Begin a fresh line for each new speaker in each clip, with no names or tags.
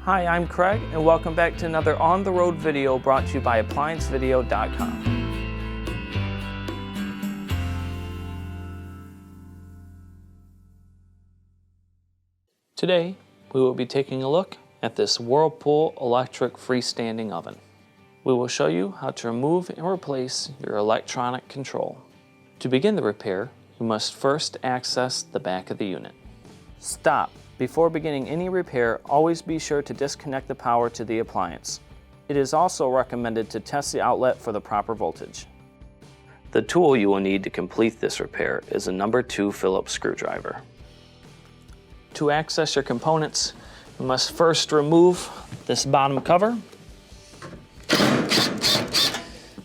Hi, I'm Craig, and welcome back to another on-the-road video brought to you by ApplianceVideo.com. Today, we will be taking a look at this Whirlpool electric freestanding oven. We will show you how to remove and replace your electronic control. To begin the repair, you must first access the back of the unit. Stop. Before beginning any repair, always be sure to disconnect the power to the appliance. It is also recommended to test the outlet for the proper voltage. The tool you will need to complete this repair is a number 2 Phillips screwdriver. To access your components, you must first remove this bottom cover.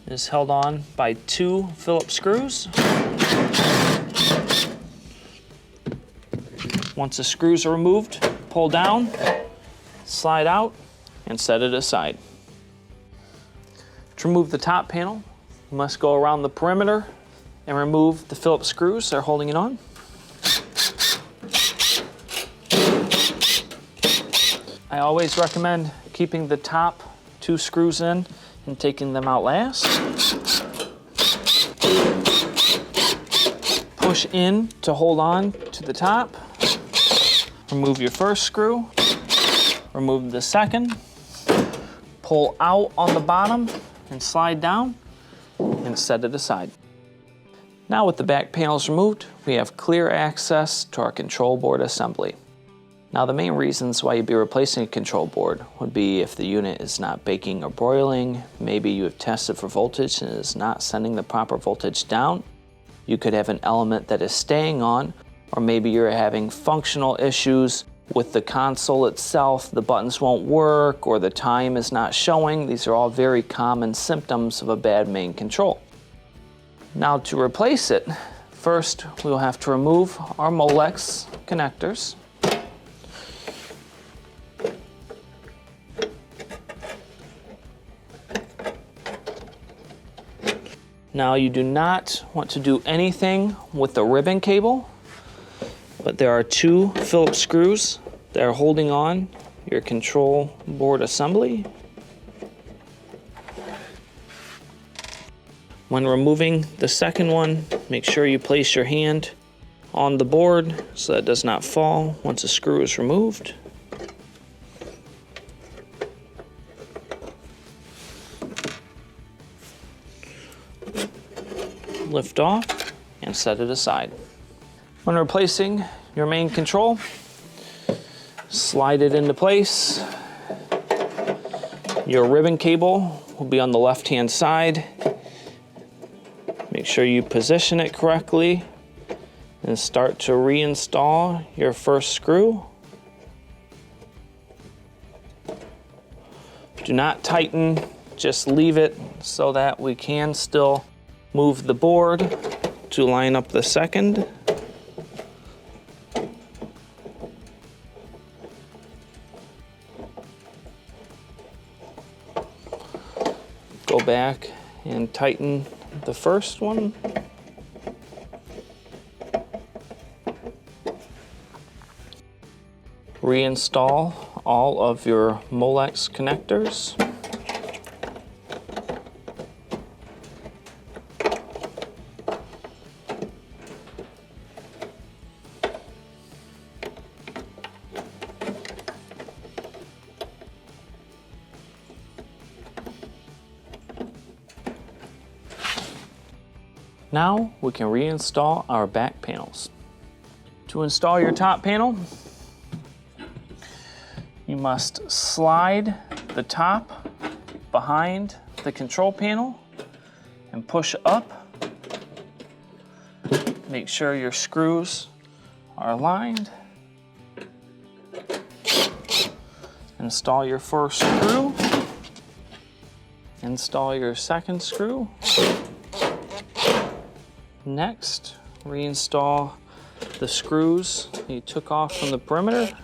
It is held on by 2 Phillips screws. Once the screws are removed, pull down, slide out, and set it aside. To remove the top panel, you must go around the perimeter and remove the Phillips screws that are holding it on. I always recommend keeping the top 2 screws in and taking them out last. Push in to hold on to the top. Remove your first screw, remove the second, pull out on the bottom and slide down and set it aside. Now with the back panels removed, we have clear access to our control board assembly. Now the main reasons why you'd be replacing a control board would be if the unit is not baking or broiling, maybe you have tested for voltage and is not sending the proper voltage down. You could have an element that is staying on, or maybe you're having functional issues with the console itself, the buttons won't work, or the time is not showing. These are all very common symptoms of a bad main control. Now to replace it, first we'll have to remove our Molex connectors. Now you do not want to do anything with the ribbon cable, but there are 2 Phillips screws that are holding on your control board assembly. When removing the second one, make sure you place your hand on the board so that it does not fall once the screw is removed. Lift off and set it aside. When replacing your main control, slide it into place. Your ribbon cable will be on the left-hand side. Make sure you position it correctly and start to reinstall your first screw. Do not tighten, just leave it so that we can still move the board to line up the second. Go back and tighten the first one. Reinstall all of your Molex connectors. Now we can reinstall our back panels. To install your top panel, you must slide the top behind the control panel and push up. Make sure your screws are aligned. Install your first screw. Install your second screw. Next, reinstall the screws you took off from the perimeter.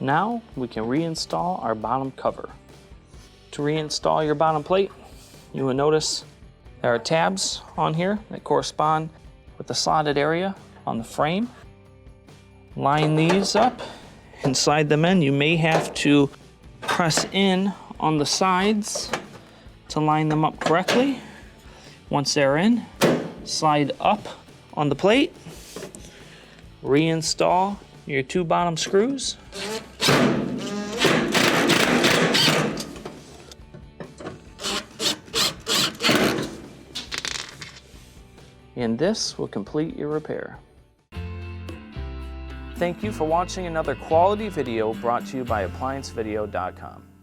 Now we can reinstall our bottom cover. To reinstall your bottom plate, you will notice there are tabs on here that correspond with the slotted area on the frame. Line these up and slide them in. You may have to press in on the sides to line them up correctly. Once they're in, slide up on the plate, reinstall your 2 bottom screws. And this will complete your repair. Thank you for watching another quality video brought to you by ApplianceVideo.com.